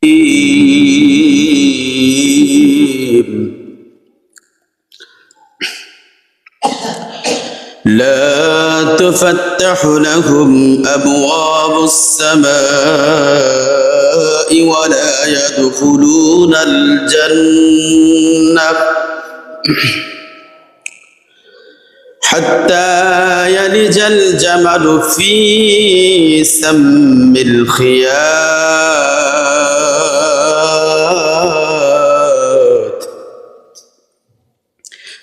لا تفتح لهم أبواب السماء ولا يدخلون الجنة حتى يلج الجمل في سم الخياط.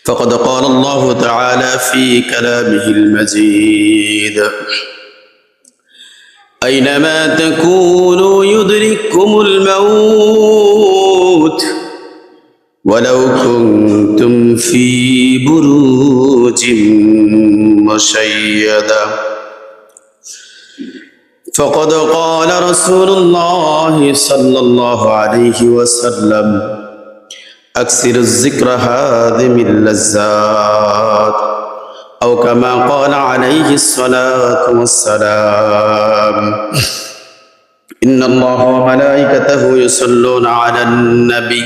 فقد قال الله تعالى في كلامه المجيد: أينما تكونوا يدرككم الموت ولو كنتم في بروج مشيدة. فقد قال رسول الله صلى الله عليه وسلم: أكثر الذكر هادم اللذات، أو كما قال عليه الصلاة والسلام: إن الله وملائكته يصلون على النبي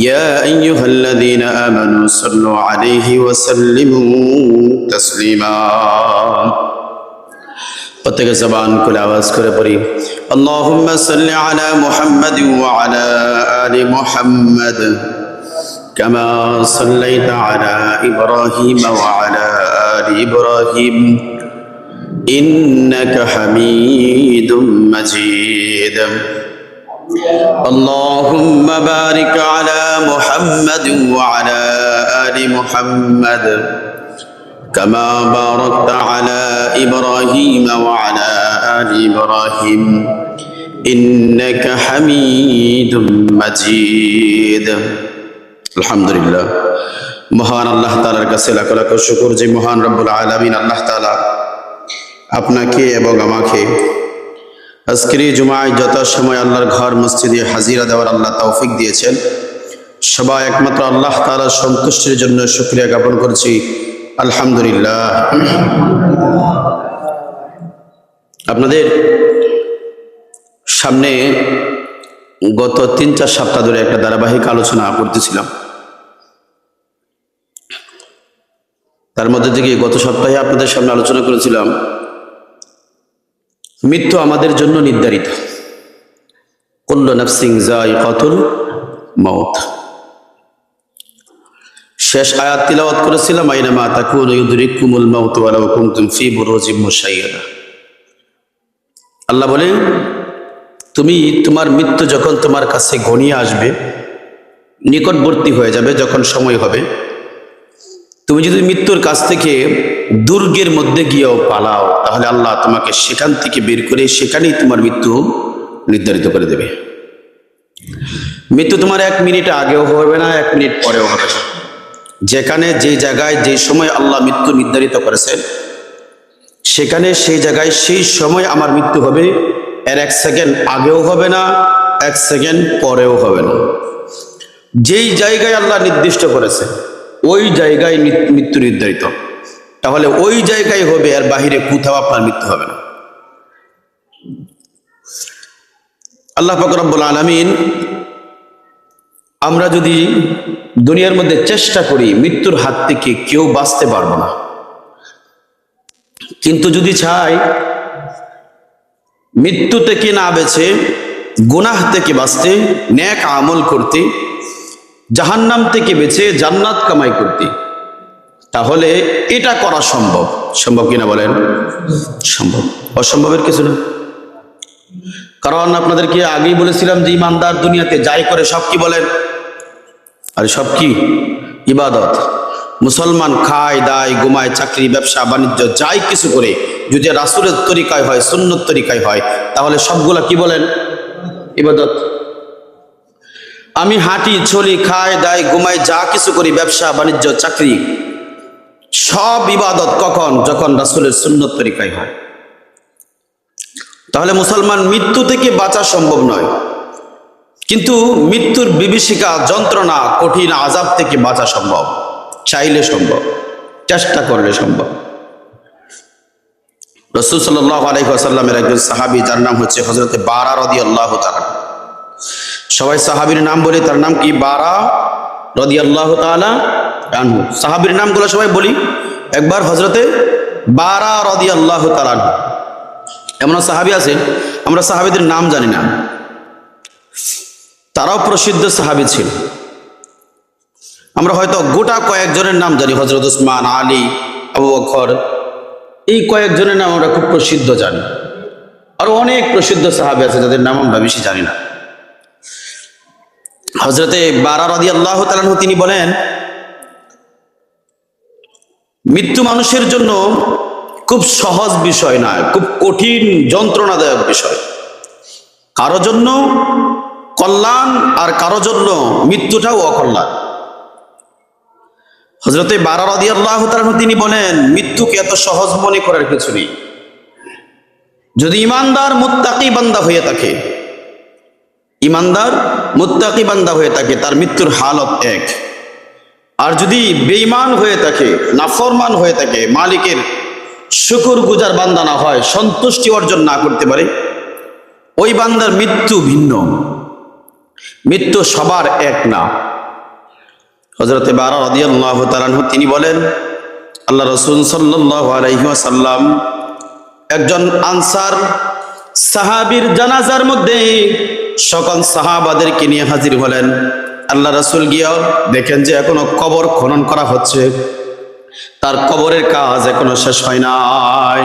يا أيها الذين آمنوا صلوا عليه وسلموا تسليما। প্রত্যেকে জবান খুলে আওয়াজ করে পড়ি: আল্লাহুম্মা সাল্লি আলা মুহাম্মাদ ওয়া আলা আলি মুহাম্মাদ কামা সাল্লাইতা আলা ইব্রাহিম ওয়া আলা আলি ইব্রাহিম ইন্নাকা হামিদুম মাজিদ। আল্লাহুম্মা বারিক আলা মুহাম্মাদ ওয়া আলা আলি মুহাম্মাদ كما باركت على إبراهيم وعلى آل إبراهيم إنك حميد مجيد। الحمد لله। মহান আল্লাহ তাআলার কাছে লাখ লাখ শুকর যে মহান রব্বুল আলামিন আল্লাহ তাআলা আপনাকে এবং আমাকে আজকের এই জুমায় যথাসময় আল্লাহর ঘর মসজিদে হাজিরা দেওয়ার আল্লাহ তৌফিক দিয়েছেন। সবাই একমাত্র আল্লাহ তাআলার সন্তুষ্টির জন্য শুকরিয়া জ্ঞাপন করছি, আলহামদুলিল্লাহ। আপনাদের সামনে গত 3-4 সপ্তাহ ধরে একটা ধারাবাহিক আলোচনা করতেছিলাম। তার মধ্যে থেকে গত সপ্তাহে আপনাদের সামনে আলোচনা করেছিলাম মৃত্যু আমাদের জন্য নির্ধারিত। কুল্লু নাফসিন যায়িকাতুল মাউত। শেষ আয়াত তিলাওয়াত করেছিলাম: আইনামা তাকুনু ইউদরিকুমুল মাউত ওয়ালাউ কুনতুম ফি বুরুজিম মুশাইয়াদা। আল্লাহ বলে, তুমি তোমার মৃত্যু যখন তোমার কাছে ঘনিয়ে আসবে, নিকটবর্তী হয়ে যাবে, যখন সময় হবে, তুমি যদি মৃত্যুর কাছ থেকে দুর্গের মধ্যে গিয়েও পালাও, তাহলে আল্লাহ তোমাকে সেখান থেকে বের করে সেখানেই তোমার মৃত্যু নির্ধারিত করে দেবে। মৃত্যু তোমার 1 মিনিট আগেও হবে না, 1 মিনিট পরেও হবে না। যেখানে যে জায়গায় যে সময় আল্লাহ মৃত্যু নির্ধারিত করেছেন, সেখানে সেই জায়গায় সেই সময় আমার মৃত্যু হবে। এর 1 সেকেন্ড আগেও হবে না, 1 সেকেন্ড পরেও হবে না। যেই জায়গায় আল্লাহ নির্দিষ্ট করেছে ওই জায়গায় মৃত্যু নির্ধারিত, তাহলে ওই জায়গায় হবে, এর বাহিরে কোথাও আপনার মৃত্যু হবে না। আল্লাহ পাক রব্বুল আলামিন, আমরা যদি দুনিয়ার মধ্যে চেষ্টা করি, মৃত্যুর হাত থেকে কেউ বাঁচতে পারবো না। কিন্তু যদি চাই মৃত্যু থেকে না বেঁচে গুনাহ থেকে বাঁচতে, নেক আমল করতে, জাহান্নাম থেকে বেঁচে জান্নাত কামাই করতে, তাহলে এটা করা সম্ভব। সম্ভব কিনা বলেন? সম্ভব, অসম্ভবের কিছু না। কারণ আপনাদেরকে আগেই বলেছিলাম যে ইমানদার দুনিয়াতে যাই করে সব কি বলেন? আর সব কি? ইবাদত। মুসলমান খায়, দায়, ঘুমায়, চাকরি, ব্যবসা বাণিজ্য যাই কিছু করে, যদি রাসূলের তরিকায় হয়, সুন্নত তরিকায় হয়, তাহলে সবগুলা কি বলেন? ইবাদত। আমি হাঁটি, চলি, খাই, দায়, ঘুমাই, যা কিছু করি, ব্যবসা বাণিজ্য, চাকরি, সব ইবাদত। কখন? যখন রাসূলের সুন্নত তরিকায় হয়। তাহলে মুসলমান মৃত্যু থেকে বাঁচা সম্ভব নয়, কিন্তু মৃত্যুর বিভীষিকা, যন্ত্রণা, কঠিন আযাব থেকে বাঁচা সম্ভব। চাইলে সম্ভব, চেষ্টা করলে সম্ভব। রাসূল সাল্লাল্লাহু আলাইহি ওয়াসাল্লামের একজন সাহাবী, যার নাম হচ্ছে হযরত বারা রাদিয়াল্লাহু তাআলা। সবাই সাহাবীর নাম বলি, তার নাম কি? বারা রাদিয়াল্লাহু তাআলা আনহু। সাহাবীর নামগুলো সবাই বলি একবার। হযরতে বারা রাদিয়াল্লাহু তাআলা আনহু। এমন সাহাবী আছে আমরা সাহাবীদের নাম জানি না, তারাও প্রসিদ্ধ সাহাবী ছিল। আমরা হয়তো গোটা কয়েকজনের নাম জানি, হযরত উসমান, আলী, আবু বকর, এই কয়েকজনের নাম আমরা খুব প্রসিদ্ধ জানি। আর অনেক প্রসিদ্ধ সাহাবী আছে যাদের নাম আমরা বেশি জানি না। হযরতে বারা রাদিয়াল্লাহু তাআলা আনহু তিনি বলেন, মৃত্যু মানুষের জন্য খুব সহজ বিষয় নয়, খুব কঠিন যন্ত্রণাদায়ক বিষয়। কারো জন্য কল্যাণ আর কারো জন্য মৃত্যুটাও অকল্যাণ। হযরতে বারা রাদিয়াল্লাহু তাআলা আনহু তিনি বলেন, মৃত্যুকে এত সহজ মনে করার কিছু নেই। যদি ইমানদার মুত্তাকি বান্দা হয়ে থাকে, ইমানদার মুত্তাকি বান্দা হয়ে থাকে, তার মৃত্যুর হালত এক। আর যদি বেঈমান হয়ে থাকে, নাফরমান হয়ে থাকে, মালিকের শুকর গুজার বান্দা না হয়, সন্তুষ্টি অর্জন না করতে পারে, ওই বান্দার মৃত্যু ভিন্ন। মৃত্যু সবার এক না। হযরতে বারা রাদিয়াল্লাহু তাআলা আনহু তিনি বলেন, আল্লাহ রাসূল সাল্লাল্লাহু আলাইহি ওয়াসাল্লাম একজন আনসার সাহাবীর জানাজার মধ্যে সকল সাহাবাদেরকে নিয়ে হাজির হলেন। আল্লাহ রাসূল গিয়ে দেখেন যে এখনো কবর খনন করা হচ্ছে, তার কবরের কাজ এখনো শেষ হয় নাই।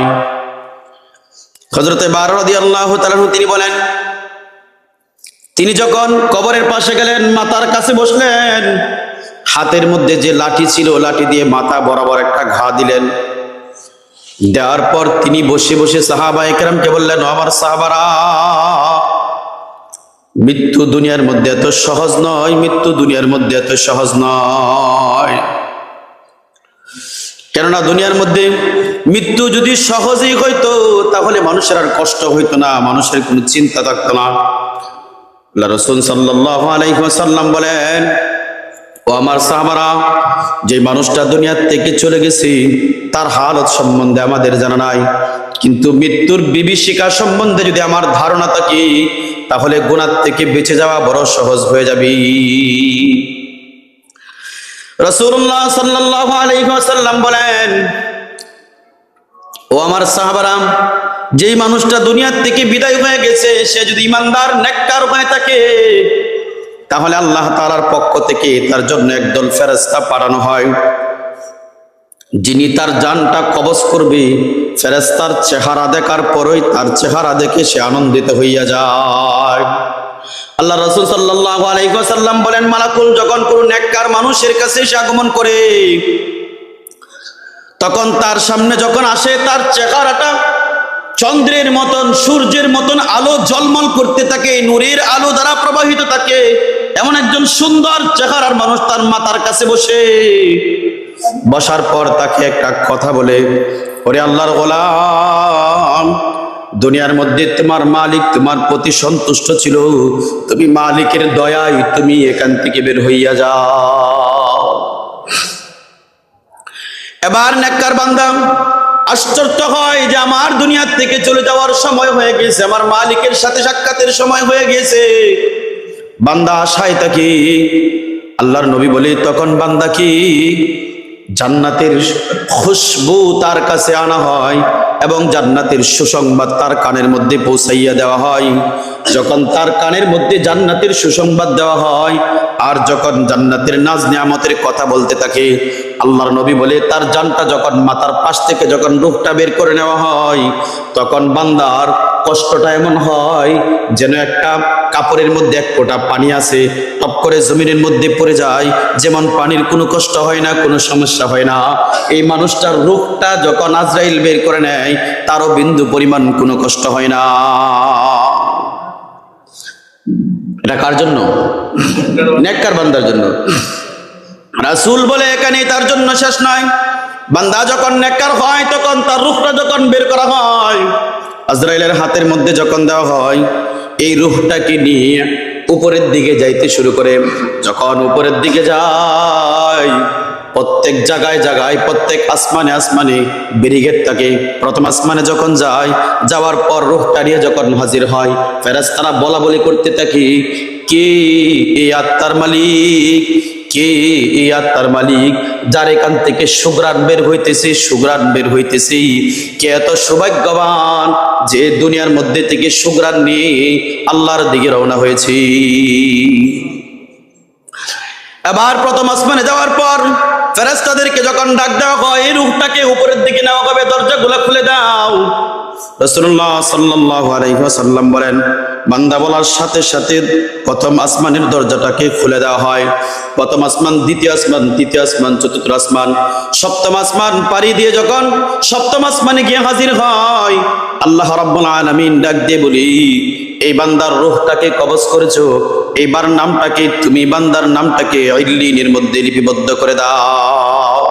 হযরতে বারা রাদিয়াল্লাহু তাআলা আনহু তিনি বলেন, তিনি যখন কবরের পাশে গেলেন, মাথার কাছে বসলেন, হাতের মধ্যে যে লাঠি ছিল, লাঠি দিয়ে মাথা বরাবর একটা ঘা দিলেন। দেওয়ার পর তিনি বসে বসে সাহাবায়ে কেরামকে বললেন, আমার সাহাবারা, মৃত্যু দুনিয়ার মধ্যে এত সহজ নয়, মৃত্যু দুনিয়ার মধ্যে এত সহজ নয়। কেননা দুনিয়ার মধ্যে মৃত্যু যদি সহজেই হইতো তাহলে মানুষের আর কষ্ট হইতো না, মানুষের কোনো চিন্তা থাকতো না। আল্লাহ রাসূল সাল্লাল্লাহু আলাইহি ওয়াসাল্লাম বলেন, ও আমার সাহাবারা, যে মানুষটা দুনিয়ার থেকে চলে গেছে তার হালত সম্বন্ধে আমাদের জানা নাই, কিন্তু মৃত্যুর বিভীষিকা সম্বন্ধে যদি আমার ধারণা থাকে তাহলে গুনাহ থেকে বেঁচে যাওয়া বড় সহজ হয়ে যাবে। রাসূলুল্লাহ সাল্লাল্লাহু আলাইহি ওয়াসাল্লাম বলেন, ও আমার সাহাবারা, যেই মানুষটা দুনিয়ার থেকে বিদায় হয়ে গেছে সে যদি ইমানদার নেককার হয়ে থাকে তাহলে আল্লাহ তাআলার পক্ষ থেকে তার জন্য একদল ফেরেশতা পাঠানো হয়, যিনি তার জানটা কবজ করবে। ফেরেশতার চেহারা দেখার পরই তার চেহারা দেখে সে আনন্দিত হইয়া যায়। আল্লাহ রাসূল সাল্লাল্লাহু আলাইহি ওয়াসাল্লাম বলেন, মালাকুল যখন কোন নেককার মানুষের কাছে এসে আগমন করে, তখন তার সামনে যখন আসে তার চেহারাটা চন্দ্রের মতন, সূর্যের মতন আলো ঝলমল করতে থাকে, নূরের আলো দ্বারা প্রবাহিত থাকে। এমন একজন সুন্দর চেহারার মানুষ তার মাথার কাছে বসে, বসার পর তাকে একটা কথা বলে, ওরে আল্লাহর গোলাম, দুনিয়ার মধ্যে তোমার মালিক তোমার প্রতি সন্তুষ্ট ছিল, তুমি মালিকের দয়ায় তুমি এখান থেকে বের হইয়া যাও। এবার নেককার বান্দা আশ্চর্য হয় যে আমার দুনিয়ার থেকে চলে যাওয়ার সময় হয়ে গেছে, আমার মালিকের সাথে সাক্ষাতের সময় হয়ে গেছে। বান্দা আশায় থাকে। আল্লাহর নবী বলে, তখন বান্দা কি জান্নাতের খুশবু তার কাছে আনা হয় এবং জান্নাতের সুসংবাদ তার কানের মধ্যে পৌঁছাইয়া দেওয়া হয়। যখন তার কানের মধ্যে জান্নাতের সুসংবাদ দেওয়া হয় আর যখন জান্নাতের নাজ নিয়ামতের কথা বলতে থাকে, আল্লাহর নবী বলে, তার জানটা যখন মাথার পাশ থেকে যখন রূহটা বের করে নেওয়া হয় তখন বান্দার কষ্টটা এমন হয় যেন একটা কাপড়ের মধ্যে এক ফোঁটা পানি আছে, টপ করে জমিনের মধ্যে পড়ে যায়। যেমন পানির কোনো কষ্ট হয় না, কোনো সমস্যা হয় না, এই মানুষটার রূহটা যখন আজরাইল বের করে নেয় তারও বিন্দু পরিমাণ কোনো কষ্ট হয় না। এটা কার জন্য? নেককার বান্দার জন্য। রাসূল বলে, এখানে তার জন্য শেষ নয়। বান্দা যখন নেককার হয় তখন তার রূহটা যখন বের করা হয়, আজরাইলের হাতের মধ্যে যখন দেওয়া হয়, এই রূহটাকে নিয়ে উপরের দিকে যাইতে শুরু করে। যখন উপরের দিকে যায় প্রত্যেক জায়গায় জায়গায় প্রত্যেক আসমানে আসমানে ব্যারিকেড থাকে। প্রথম আসমানে যখন যায়, যাওয়ার পর রূহটা নিয়ে যখন হাজির হয়, ফেরেশতারা বলা বলি করতে থাকে, কে এই আত্মার মালিক, কে এই আত্মার মালিক, যার এখান থেকে সুঘ্রাণ বের হইতেছে, সুঘ্রাণ বের হইতেছে, কে এত সৌভাগ্যবান যে দুনিয়ার মধ্যে থেকে সুঘ্রাণ নিয়ে আল্লাহর দিকে রওনা হয়েছে। এবার প্রথম আসমানে যাওয়ার পর ফেরেশতাদেরকে যখন ডাক দেওয়া হয়, এই রূহটাকে উপরের দিকে নেওয়া হবে, দরজাগুলো খুলে দাও। রাসূলুল্লাহ সাল্লাল্লাহু আলাইহি ওয়াসাল্লাম বলেন, বান্দা বলার সাথে সাথে প্রথম আসমানের দরজাটাকে খুলে দেওয়া হয়। প্রথম আসমান, দ্বিতীয় আসমান, তৃতীয় আসমান, চতুর্থ আসমান, সপ্তম আসমান পাড়ি দিয়ে যখন সপ্তম আসমানে গিয়ে হাজির হয়, আল্লাহ রাব্বুল আলামিন ডাক দিয়ে বলি, এই বান্দার রূহটাকে কবজ করেছো, এইবার নামটাকে তুমি, বান্দার নামটাকে ইল্লিনের মধ্যে লিপিবদ্ধ করে দাও।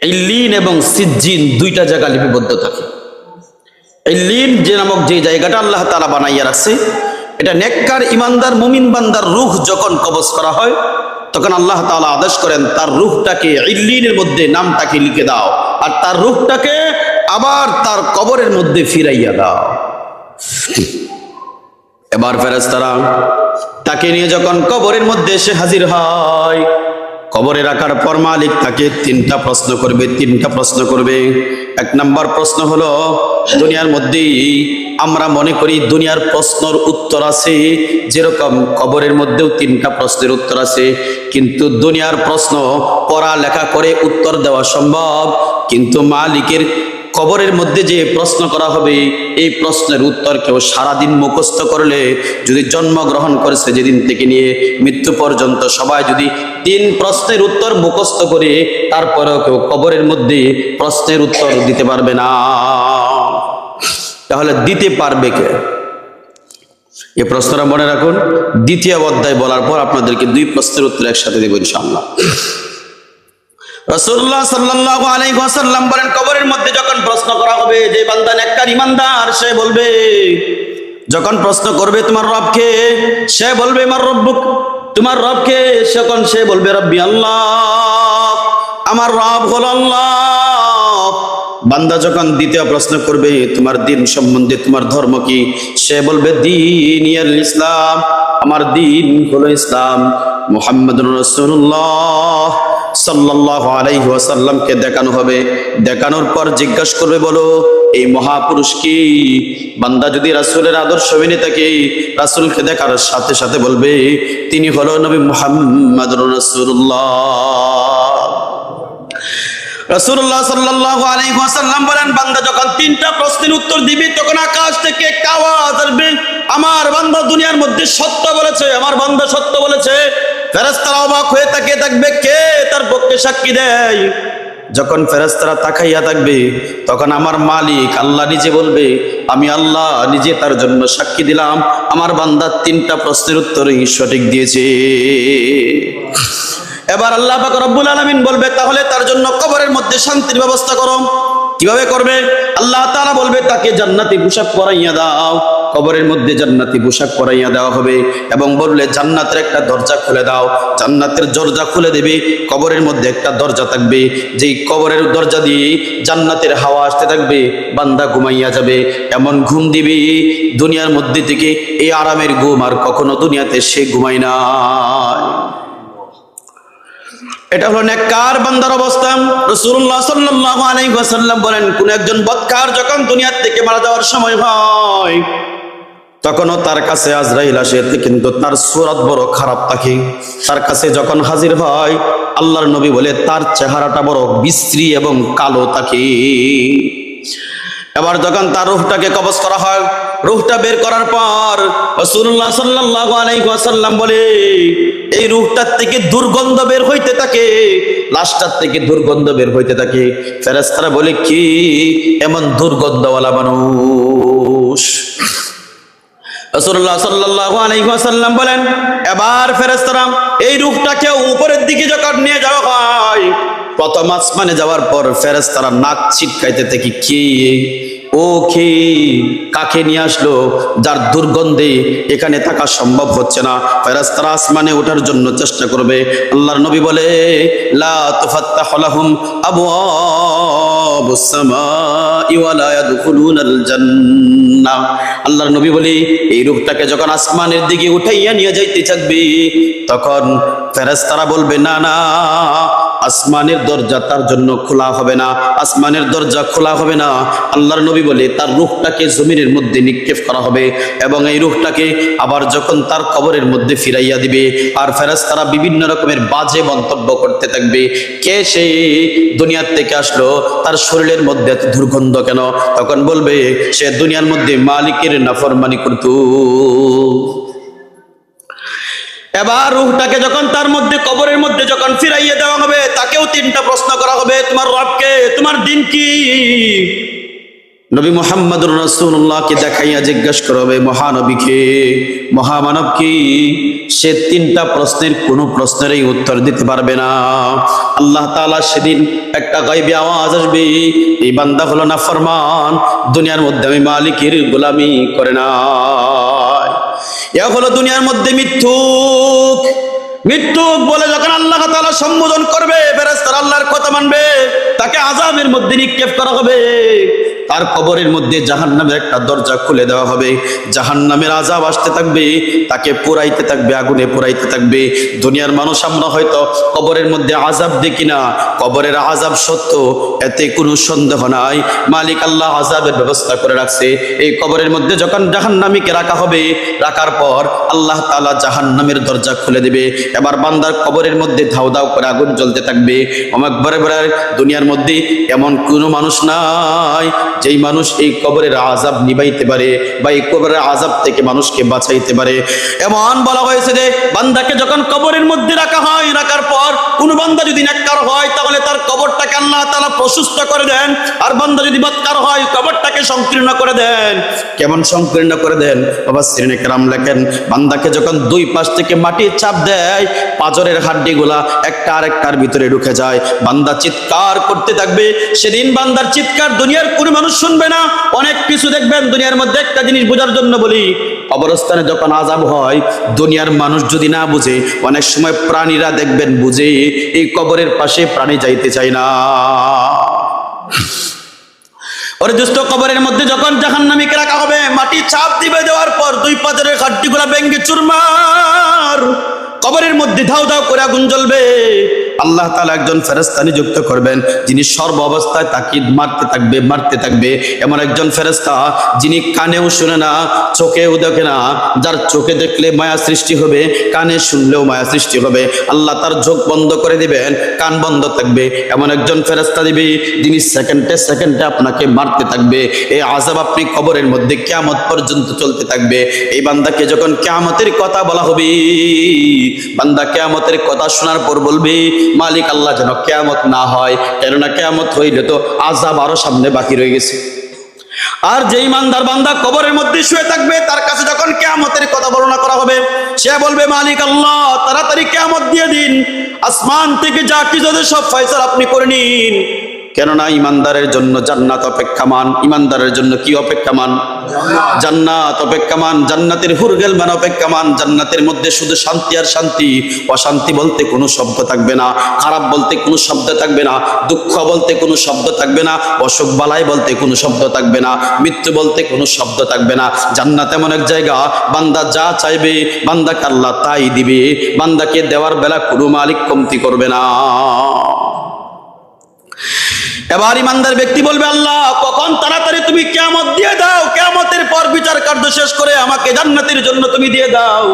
ইল্লিন এবং সিজ্জিন দুইটা জায়গা লিপিবদ্ধ থাকে। ইল্লিন যে নামক যে জায়গাটা আল্লাহ তাআলা বানাইয়া রাখছে, এটা নেককার ইমানদার মুমিন বান্দার রূহ যখন কবজ করা হয়, তখন আল্লাহ তাআলা আদেশ করেন তার রূহটাকে ইল্লিনের মধ্যে নামটাকে লিখে দাও, আর তার রূহটাকে আবার তার কবরের মধ্যে ফিরাইয়া দাও। এবার ফেরেশতারা তাকে নিয়ে যখন কবরের মধ্যে এসে হাজির হয়, কবরে রাখার পর মালিক তাকে তিনটা প্রশ্ন করবে, তিনটা প্রশ্ন করবে। এক নম্বর প্রশ্ন হলো, দুনিয়ার মধ্যেই আমরা মনে করি দুনিয়ার প্রশ্নের উত্তর আছে, যেরকম কবরের মধ্যেও তিনটা প্রশ্নের উত্তর আছে, কিন্তু দুনিয়ার প্রশ্ন পড়া লেখা করে উত্তর দেওয়া সম্ভব, কিন্তু মালিকের কবরের মধ্যে যে প্রশ্ন করা হবে, এই প্রশ্নের উত্তর কেউ সারাদিন মুখস্থ করলে, যদি জন্মগ্রহণ করেছে যেদিন থেকে নিয়ে মৃত্যু পর্যন্ত সবাই যদি 3 প্রশ্নের উত্তর মুখস্থ করে, তারপরেও কেউ কবরের মধ্যে প্রশ্নের উত্তর দিতে পারবে না। তাহলে দিতে পারবে কে? এই প্রশ্নটা মনে রাখুন। দ্বিতীয় অধ্যায় বলার পর আপনাদেরকে 2 প্রশ্নের উত্তর একসাথে দেব ইনশাআল্লাহ। রাসূলুল্লাহ সাল্লাল্লাহু আলাইহি ওয়াসাল্লাম বলেন, কবরের মধ্যে যখন প্রশ্ন করা হবে, যে বান্দা নেককার ইমানদার, সে বলবে, যখন প্রশ্ন করবে তোমার রবকে, সে বলবে আমার রব্বুক, তোমার রবকে, যখন সে বলবে রব্বি আল্লাহ, আমার রব হলো আল্লাহ। বান্দা যখন দ্বিতীয় প্রশ্ন করবে তোমার দিন সম্বন্ধে, তোমার ধর্ম কি, সে বলবে দীনুল ইসলাম, আমার দিন হলো ইসলাম। মুহাম্মদুর রাসূলুল্লাহ সাল্লাল্লাহু আলাইহি ওয়াসাল্লামকে দেখানো হবে। দেখানোর পর জিজ্ঞাসা করবে, বলো এই মহাপুরুষ কি? বান্দা যদি রাসূলের আদর্শ মেনে থাকে, রাসূলকে দেখার সাথে সাথে বলবে তিনি হলো নবী মুহাম্মদুর রাসূলুল্লাহ। রাসূলুল্লাহ সাল্লাল্লাহু আলাইহি ওয়াসাল্লাম বলেন, বান্দা যখন 3টা প্রশ্নের উত্তর দিবে, তখন আকাশ থেকে একটা আওয়াজ আসবে, আমার বান্দা দুনিয়ার মধ্যে সত্য বলেছে, আমার বান্দা সত্য বলেছে। ফেরেশতারা অবাক হয়ে তাকিয়ে থাকবে, কে তার পক্ষে সাক্ষী দেয়? যখন ফেরেশতারা তাকাইয়া থাকবে, তখন আমার মালিক আল্লাহ নিজে বলবে, আমি আল্লাহ নিজে তার জন্য সাক্ষী দিলাম, আমার বান্দা 3টা প্রশ্নের উত্তরই সঠিক দিয়েছে। এবার আল্লাহ পাক রব্বুল আলামিন বলবে, তাহলে তার জন্য কবরের মধ্যে শান্তির ব্যবস্থা করো। কিভাবে করবে? আল্লাহ তাআলা বলবে, তাকে জান্নাতি পোশাক পরাইয়া দাও। কবরের মধ্যে জান্নাতি পোশাক পরাইয়া দেওয়া হবে এবং বললে জান্নাতের একটা দরজা খুলে দাও। জান্নাতের দরজা খুলে দেবে। কবরের মধ্যে একটা দরজা থাকবে, যেই কবরের দরজা দিয়ে জান্নাতের হাওয়া আসতে থাকবে, বান্দা ঘুমাইয়া যাবে। এমন ঘুম দিবি দুনিয়ার মধ্যে থেকে এই আরামের ঘুম আর কখনো দুনিয়াতে সে ঘুমায় না। এটা হলো নেককার বান্দার অবস্থা। রাসূলুল্লাহ সাল্লাল্লাহু আলাইহি ওয়াসাল্লাম বলেন, কোন একজন বদকার যখন দুনিয়া থেকে মারা যাওয়ার সময় হয়, তখনও তার কাছে আজরাইল আসে, কিন্তু তার সূরত বড় খারাপ থাকে। তার কাছে যখন হাজির হয়, আল্লাহর নবী বলে তার চেহারাটা বড় বিশ্রী এবং কালো থাকে। এবার যখন তার রূহটাকে কবজ করা হয়, রূহটা বের করার পর রাসূলুল্লাহ সাল্লাল্লাহু আলাইহি ওয়াসাল্লাম বলে, এই রূহটার থেকে দুর্গন্ধ বের হইতে থাকে, লাশটার থেকে দুর্গন্ধ বের হইতে থাকে। ফেরেশতারা বলে, কি এমন দুর্গন্ধওয়ালা মানুষ? রাসূলুল্লাহ সাল্লাল্লাহু আলাইহি ওয়াসাল্লাম বলেন, এবার ফেরেশতারা এই রূহটাকে উপরের দিকে যখন নিয়ে যাওয়া হয়, প্রথম আসমানে যাওয়ার পর ফেরেশতারা নাক ছিটকাইতে থাকে, কি ও কি কাকে নিয়ে আসলো যার দুর্গন্ধে এখানে থাকা সম্ভব হচ্ছে না। ফেরেশতারা আসমানে ওঠার জন্য চেষ্টা করবে। আল্লাহর নবী বলে লা তুফাত্তাহু লাহুম আবওয়াবুস সামাই ওয়া লা ইয়াদখুলুনাল জান্নাহ। আল্লাহর নবী বলে এই রূহটাকে যখন আসমানের দিকে উঠাইয়া নিয়ে যাইতে চাইবে তখন ফেরেশতারা বলবে না না, আসমানের দরজা তার জন্য খোলা হবে না, আসমানের দরজা খোলা হবে না। আল্লাহর নবী বলে তার রূহটাকে জমিনের মধ্যে নিক্ষেপ করা হবে এবং এই রূহটাকে আবার যখন তার কবরের মধ্যে ফিরাইয়া দিবে আর ফেরেশতারা বিভিন্ন রকমের বাজে মন্তব্য করতে থাকবে, কে সে দুনিয়ার থেকে আসলো, তার শরীরের মধ্যে এত দুর্গন্ধ কেন? তখন বলবে সে দুনিয়ার মধ্যে মালিকের নাফরমানি করত। এবার রূহটাকে যখন তার মধ্যে কবরের মধ্যে যখন ফিরাইয়ে দেওয়া হবে তাকেও তিনটা প্রশ্ন করা হবে, তোমার রবকে, তোমার দিন কি? নবী মুহাম্মদুর রাসূলুল্লাহকে দেখাইয়া জিজ্ঞাসা করা হবে মহানবীকে, মহামানব কি? সে তিনটা প্রশ্নের কোনো প্রশ্নেরই উত্তর দিতে পারবে না। আল্লাহ তাআলা সেদিন একটা গায়বী আওয়াজ আসবে, এই বান্দা হলো নাফরমান, দুনিয়ার মধ্যে আমি মালিকের গোলামি করে না। এ হলো দুনিয়ার মধ্যে মিথ্যুক। মিথ্যুক বলে যখন আল্লাহ তাআলা সম্বোধন করবে, ফেরেশতারা আল্লাহর কথা মানবে, তাকে আযাবের মধ্যে নিক্ষেপ করা হবে। তার কবরের মধ্যে জাহান্নামের একটা দরজা খুলে দেওয়া হবে, জাহান্নামের আযাব আসতে থাকবে, তাকে পোড়াইতে থাকবে, আগুনে পোড়াইতে থাকবে। দুনিয়ার মানুষ আমরা হয়তো কবরের মধ্যে আযাব দেখি না, কবরের আযাব সত্য, এতে কোনো সন্দেহ নাই। মালিক আল্লাহ আযাবের ব্যবস্থা করে রাখছে। এই কবরের মধ্যে যখন জাহান্নামীকে রাখা হবে, রাখার পর আল্লাহ তাআলা জাহান্নামের দরজা খুলে দেবে। এবার বান্দার কবরের মধ্যে ধাউ ধাউ করে আগুন জ্বলতে থাকবে। অনেক বড় বড় দুনিয়ার মধ্যে এমন কোনো মানুষ নাই যেই মানুষ এই কবরের আযাব নিবাইতে পারে বা এই কবরের আযাব থেকে মানুষকে বাঁচাইতে পারে। এমন বলা হয়েছে যে বান্দাকে যখন কবরের মধ্যে রাখা হয়, রাখার পর কোনো বান্দা যদি নেককার হয় তাহলে তার কবরটাকে আল্লাহ তাআলা প্রশস্ত করে দেন, আর বান্দা যদি বদকার হয় কবরটাকে সংকীর্ণ করে দেন। কেমন সংকীর্ণ করে দেন? মুফাসসিরিনে কেরাম লেখেন, বান্দাকে যখন দুই পাশ থেকে মাটি চাপ দেয়, পাঁজরের হাড্ডিগুলা একটা আরেকটার ভিতরে ঢুকে যায়, বান্দা চিৎকার করতে থাকবে। সেদিন বান্দার চিৎকার দুনিয়ার কোনো মানুষ শুনবে না। অনেক কিছু দেখবেন দুনিয়ার মধ্যে, একটা জিনিস বোঝার জন্য বলি, কবরস্থানে যখন আযাব হয় দুনিয়ার মানুষ যদি না বুঝে, অনেক সময় প্রাণীরা দেখবেন বুঝে, এই কবরের পাশে প্রাণী যাইতে চায় না। ওরে দোস্ত, কবরের মধ্যে যখন জাহান্নামীকে রাখা হবে, মাটি চাপ দিবে, দেওয়ার পর দুই পাঁজরের হাড্ডিগুলা ভেঙে চুরমার, কবরের মধ্যে ধাউ ধাউ করে আগুন জ্বলবে। আল্লাহ তাআলা একজন ফেরেশতা নিযুক্ত করবেন, যিনি সর্ব অবস্থায় তাকে মারতে থাকবে, মারতে থাকবে। এমন একজন ফেরেশতা যিনি কানেও শুনে না, চোখেও দেখে না, যার চোখে দেখলে মায়া সৃষ্টি হবে, কানে শুনলেও মায়া সৃষ্টি হবে। আল্লাহ তার চোখ বন্ধ করে দিবেন, কান বন্ধ থাকবে। এমন একজন ফেরেশতা দিবে যিনি সেকেন্ডে সেকেন্ডে আপনাকে মারতে থাকবে। এই আযাব আপনি কবরের মধ্যে কিয়ামত পর্যন্ত চলতে থাকবে। এই বান্দাকে যখন কিয়ামতের কথা বলা হবে, বান্দা কিয়ামতের কথা শোনার পর বলবে মালিক আল্লাহ যেন কিয়ামত না হয়, কেননা কিয়ামত হইলে তো আযাব আরো সামনে বাকি রয়ে গেছে। আর যেই ইমানদার বান্দা কবরের মধ্যে শুয়ে থাকবে, তার কাছে যখন কিয়ামতের কথা বর্ণনা করা হবে, সে বলবে মালিক আল্লাহ তাড়াতাড়ি কিয়ামত দিয়ে দিন, আসমান থেকে যা কিছু সব ফয়সালা আপনি করে নিন। কেননা ইমানদারের জন্য জান্নাত অপেক্ষমান। ইমানদারের জন্য কি অপেক্ষমান? জান্নাত অপেক্ষমান, জান্নাতের হুরগেলমান অপেক্ষমান। জান্নাতের মধ্যে শুধু শান্তি আর শান্তি, অশান্তি বলতে কোনো শব্দ থাকবে না, খারাপ বলতে কোনো শব্দ থাকবে না, দুঃখ বলতে কোনো শব্দ থাকবে না, অসুখ বালাই বলতে কোনো শব্দ থাকবে না, মৃত্যু বলতে কোনো শব্দ থাকবে না। জান্নাত এমন এক জায়গা, বান্দা যা চাইবে বান্দাকে আল্লাহ তাই দিবে, বান্দাকে দেওয়ার বেলা কোনো মালিক কমতি করবে না। এবার ইমানদার ব্যক্তি বলবে আল্লাহ কখন তাড়াতাড়ি তুমি কিয়ামত দিয়ে দাও, কিয়ামতের পর বিচার কার্য শেষ করে আমাকে জান্নাতের জন্য তুমি দিয়ে দাও,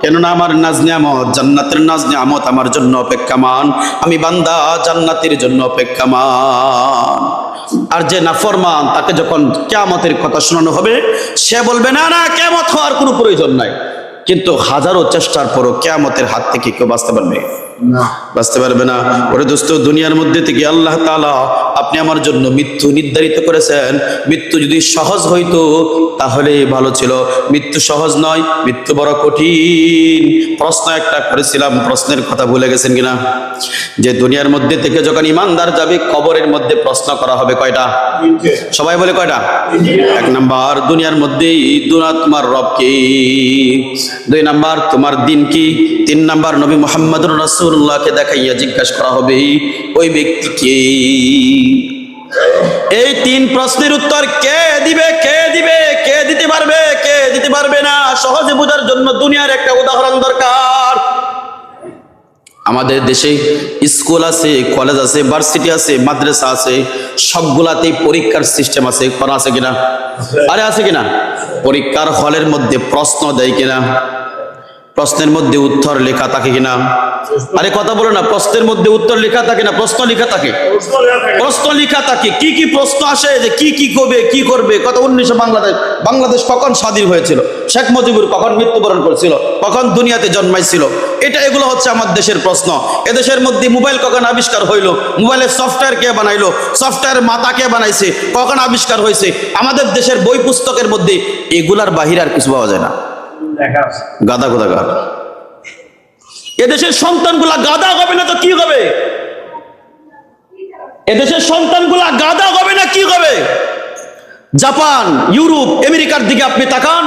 কেননা আমার নাজ নিয়ামত, জান্নাতের নাজ নিয়ামত আমার জন্য অপেক্ষমান, আমি বান্দা জান্নাতের জন্য অপেক্ষমান। আর যে নাফরমান তাকে যখন কিয়ামতের কথা শোনানো হবে, সে বলবে না না কিয়ামত হওয়ার কোনো প্রয়োজন নাই, কিন্তু হাজারো চেষ্টার পরও কিয়ামতের হাত থেকে কেউ বাঁচতে পারবে? বাঁচতে পারবে না। ওরে দোস্ত, দুনিয়ার মধ্যে থেকে আল্লাহ তাআলা আপনি আমার জন্য মৃত্যু নির্ধারিত করেছেন। মৃত্যু যদি সহজ হইতো তাহলে ভালো ছিল। মৃত্যু সহজ নয়, মৃত্যু বড় কঠিন। প্রশ্ন একটা করেছিলাম, প্রশ্নের কথা ভুলে গেছেন কিনা? যে দুনিয়ার মধ্যে থেকে যখন ইমানদার যাবে কবরের মধ্যে প্রশ্ন করা হবে কয়টা? সবাই বলে কয়টা? 1 নাম্বার, দুনিয়ার মধ্যে তোমার রব কি? 2 নাম্বার, তোমার দিন কি? 3 নাম্বার, নবী মুহাম্মদুর রাসূলুল্লাহকে দেখাইয়া জিজ্ঞাসা করা হবে ওই ব্যক্তি কে? এই 3 প্রশ্নের উত্তর কে দিবে? কে দিবে? কে দিতে পারবে? কে দিতে পারবে না? সহজে বোঝার জন্য দুনিয়ার একটা উদাহরণ দরকার। আমাদের দেশে স্কুল আছে, কলেজ আছে, ভার্সিটি আছে, মাদ্রাসা আছে, সবগুলাতেই পরীক্ষার সিস্টেম আছে। করা আছে কিনা? আরে আছে কিনা? পরীক্ষার হলের মধ্যে প্রশ্ন দেয় কিনা? প্রশ্নের মধ্যে উত্তর লেখা থাকে কিনা? আরে কথা বলো না, প্রশ্নের মধ্যে উত্তর লেখা থাকে না? প্রশ্ন লেখা থাকে, প্রশ্ন লেখা থাকে। কি কি প্রশ্ন আসে, যে কি কি করবে, কি করবে? কত 1900 বাংলাদেশ কখন স্বাধীন হয়েছিল, শেখ মুজিবুর কখন মৃত্যুবরণ করেছিল, কখন দুনিয়াতে জন্মাইছিল, এগুলো হচ্ছে আমার দেশের প্রশ্ন। এদেশের মধ্যে মোবাইল কখন আবিষ্কার হইলো, মোবাইলের সফটওয়্যার কে বানাইলো, সফটওয়্যার মাথা কে বানাইছে, কখন আবিষ্কার হয়েছে, আমাদের দেশের বই পুস্তকের মধ্যে এগুলার বাহিরে আর কিছু পাওয়া যায় না। গাদা কোথাকার। এদেশের সন্তানগুলা গাদা হবে না তো কি হবে? এদেশের সন্তানগুলা গাদা হবে না কি হবে? জাপান, ইউরোপ, আমেরিকার দিকে আপনি তাকান,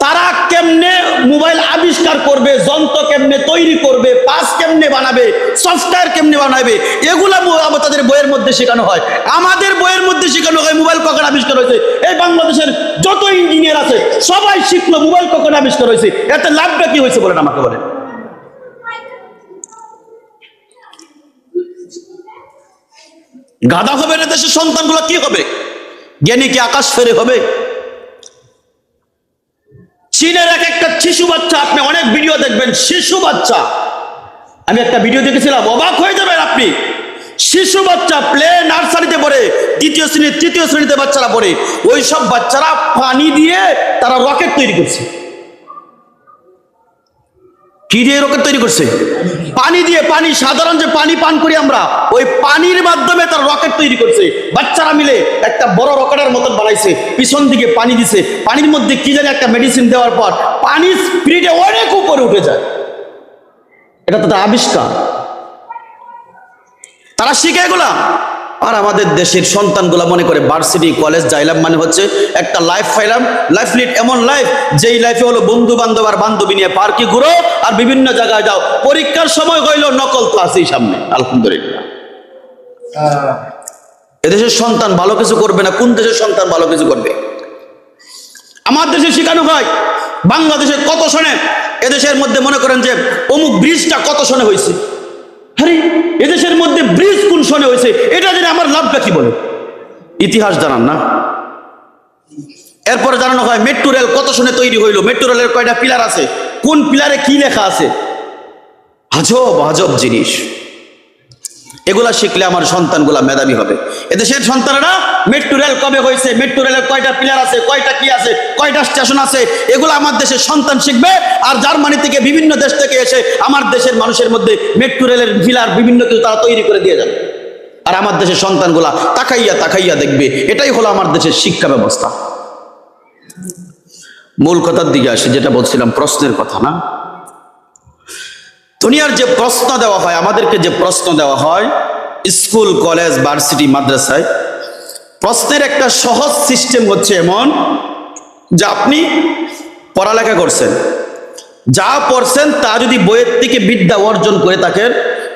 তারা কেমনে মোবাইল আবিষ্কার করবে, যন্ত্র কেমনে তৈরি করবে, পাস কেমনে বানাবে, সফটওয়্যার কেমনে বানাবে, এগুলা তাদের বইয়ের মধ্যে শেখানো হয়। আমাদের বইয়ের মধ্যে শেখানো হয় মোবাইল কখন আবিষ্কার হয়েছে। এই বাংলাদেশের যত ইঞ্জিনিয়ার আছে সবাই শিখলো মোবাইল কখন আবিষ্কার হয়েছে। এতে লাভটা কি হয়েছে বলেন আমাকে বলেন? গাধা হবে না দেশের সন্তানগুলো, কি হবে? জ্ঞানী কি আকাশ ফেরে হবে? চীনের একটা শিশু বাচ্চা, আপনি অনেক ভিডিও দেখবেন, শিশু বাচ্চা, আমি একটা ভিডিও দেখেছিলাম, অবাক হয়ে যাবেন আপনি। শিশু বাচ্চা প্লে নার্সারিতে পড়ে, 2য় শ্রেণী 3য় শ্রেণীতে বাচ্চারা পড়ে, ওই সব বাচ্চারা পানি দিয়ে তারা রকেট তৈরি করছে। কি দিয়ে রকেট তৈরি করছে? পানি দিয়ে। পানি, সাধারণ যে পানি পান করি আমরা, ওই পানির মাধ্যমে তার রকেট তৈরি করছে। বাচ্চারা মিলে একটা বড় রকেটের মতন বানাইছে, পিছন দিকে পানি দিছে, পানির মধ্যে কি জানি একটা মেডিসিন দেওয়ার পর পানি স্পিডে অনেক উপরে উঠে যায়। এটা তাদের আবিষ্কার, তারা শিখে এগুলা। আর আমাদের দেশের সন্তানগুলা মনে করে ভার্সিটি কলেজ যাইলাম মানে হচ্ছে একটা লাইফ পাইলাম, লাইফ লিড, এমন লাইফ যেই লাইফে হলো বন্ধু বান্ধব আর বান্ধবী নিয়ে পার্কে ঘুরো আর বিভিন্ন জায়গায় যাও, পরীক্ষার সময় হইলো নকল তো আছেই সামনে। আলহামদুলিল্লাহ, এদেশের সন্তান ভালো কিছু করবে না। কোন দেশের সন্তান ভালো কিছু করবে? আমার দেশে শেখানো হয় বাংলাদেশের কত সনে, এদেশের মধ্যে মনে করেন যে অমুক ব্রিজটা কত সনে হয়েছে। আরে এদেশের মধ্যে ব্রিজ কোন সনে হয়েছে এটা জেনে আমার লাভটা কি? বলে ইতিহাস জানান না। এরপরে জানানো হয় মেট্রো রেল কত সনে তৈরি হইলো, মেট্রো রেলের কয়টা পিলার আছে, কোন পিলারে কি লেখা আছে। আজব আজব জিনিস। এগুলা শিখলে আমার সন্তানগুলা মেধাবী হবে। এদেশের সন্তানেরা মেট্রো রেল কবে হয়েছে, মেট্রো রেলের কয়টা পিলার আছে, কয়টা কি আছে, কয়টা স্টেশন আছে, এগুলো আমার দেশের সন্তান শিখবে। আর জার্মানি থেকে বিভিন্ন দেশ থেকে এসে আমার দেশের মানুষের মধ্যে মেট্রো রেলের পিলার বিভিন্ন কিছু তারা তৈরি করে দিয়ে যাবে। আর আমার দেশের সন্তানগুলা তাকাইয়া তাকাইয়া দেখবে। এটাই হলো আমার দেশের শিক্ষা ব্যবস্থা। মূল কথার দিকে আসে, যেটা বলছিলাম প্রশ্নের কথা না। দুনিয়ার যে প্রশ্ন দেওয়া হয়, আমাদেরকে যে প্রশ্ন দেওয়া হয় স্কুল, কলেজ, ভার্সিটি, মাদ্রাসায়, প্রশ্নের একটা সহজ সিস্টেম হচ্ছে এমন যে আপনি পড়ালেখা করছেন, যা পড়ছেন তা যদি বইয়ের থেকে বিদ্যা অর্জন করে থাকেন